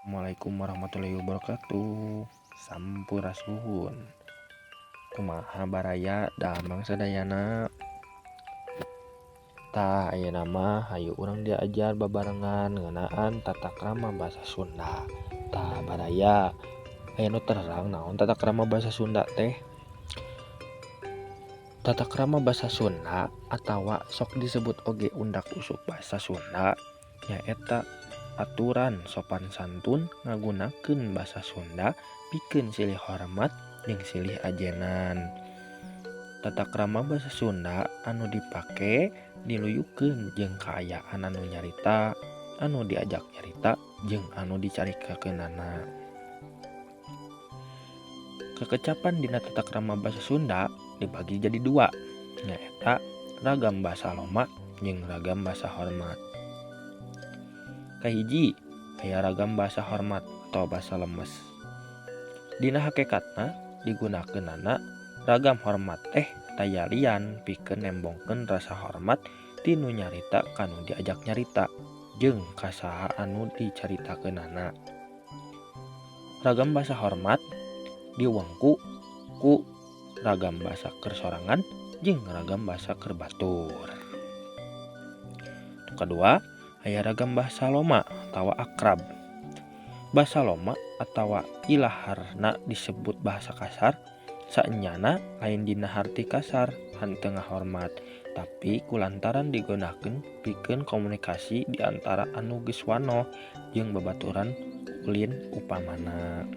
Assalamualaikum warahmatullahi wabarakatuh. Sampurasun. Kumaha baraya damang sadayana. Tah ayeuna mah hayu urang diajar babarengan ngeunaan tata krama basa Sunda. Tah baraya aya nu terang naon tata krama basa Sunda teh? Tata krama basa Sunda atawa sok disebut oge undak usuk basa Sunda nyaeta aturan sopan santun ngagunakeun basa Sunda pikeun silih hormat jeung silih ajenan. Tata krama basa Sunda anu dipake niluyukeun jeung kaayaan anu nyarita, anu diajak nyarita jeung anu dicaritakeunana. Kekecapan dina tata krama basa Sunda dibagi jadi dua, nyaeta ragam basa loma jeung ragam basa hormat. Kahiji aya ragam basa hormat atau basa lemes. Dina hakikatna digunakeunana ragam hormat teh taya lian pikeun nembongkeun rasa hormat ti nu nyarita ka nu diajak nyarita jeung ka saha anu dicaritakeunana. Ragam basa hormat diwengku ku ragam basa keur sorangan jeung ragam basa keur batur. Kedua aya ragam basa loma atawa akrab. Basa loma atawa ilaharna disebut bahasa kasar, saenyana lain dina harti kasar henteu ngahormat, tapi kulantaran digunakeun pikeun komunikasi di antara anu geus wanoh jeung babaturan ulin upamana.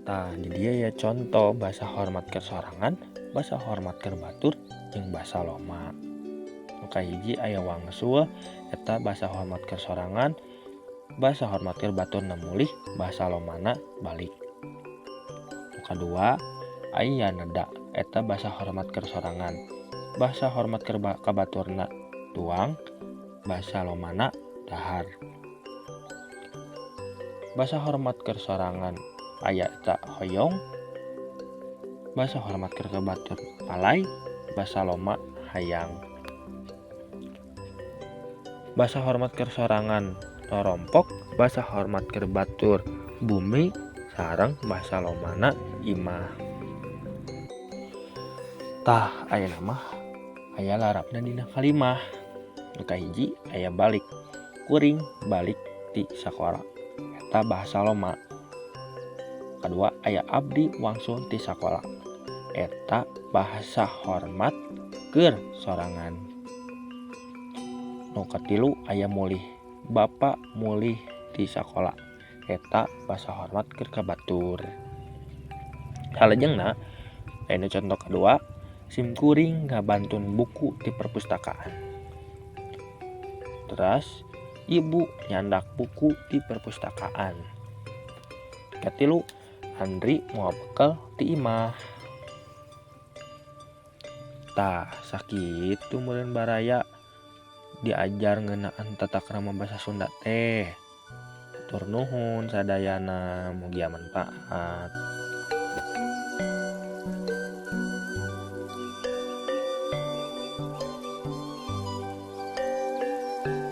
Tah di dieu ya contoh basa hormat keur sorangan, basa hormat keur batur jeung basa loma. Kahiji aya wangsul eta basa hormat keur sorangan, basa hormat keur baturna mulih, basa lomana balik. Kadua aya neda eta basa hormat keur sorangan, basa hormat keur ka baturna tuang, basa lomana dahar. Basa hormat keur sorangan aya eta hoyong, basa hormat keur ka batur palai, basa loma hayang. Basa hormat keur sorangan rorompok, basa hormat keur batur bumi, sareng basa lomana imah. Tah ayeuna mah aya larapna dina kalimah. Nu kahiji aya balik, kuring balik ti sakola, eta basa loma. Kadua aya abdi wangsul ti sakola, eta basa hormat keur sorangan. Nu katilu aya mulih, bapa mulih ti sakola, eta basa hormat keur ka batur. Salajengna aya contoh kadua, simkuring ngabantun buku ti perpustakaan. Teras ibu nyandak buku ti perpustakaan. Katilu Andri moal bekal ti imah. Tah sakitu meureun baraya diajar ngeunaan tata krama basa Sunda teh. Hatur nuhun sadayana, mugia manfaat.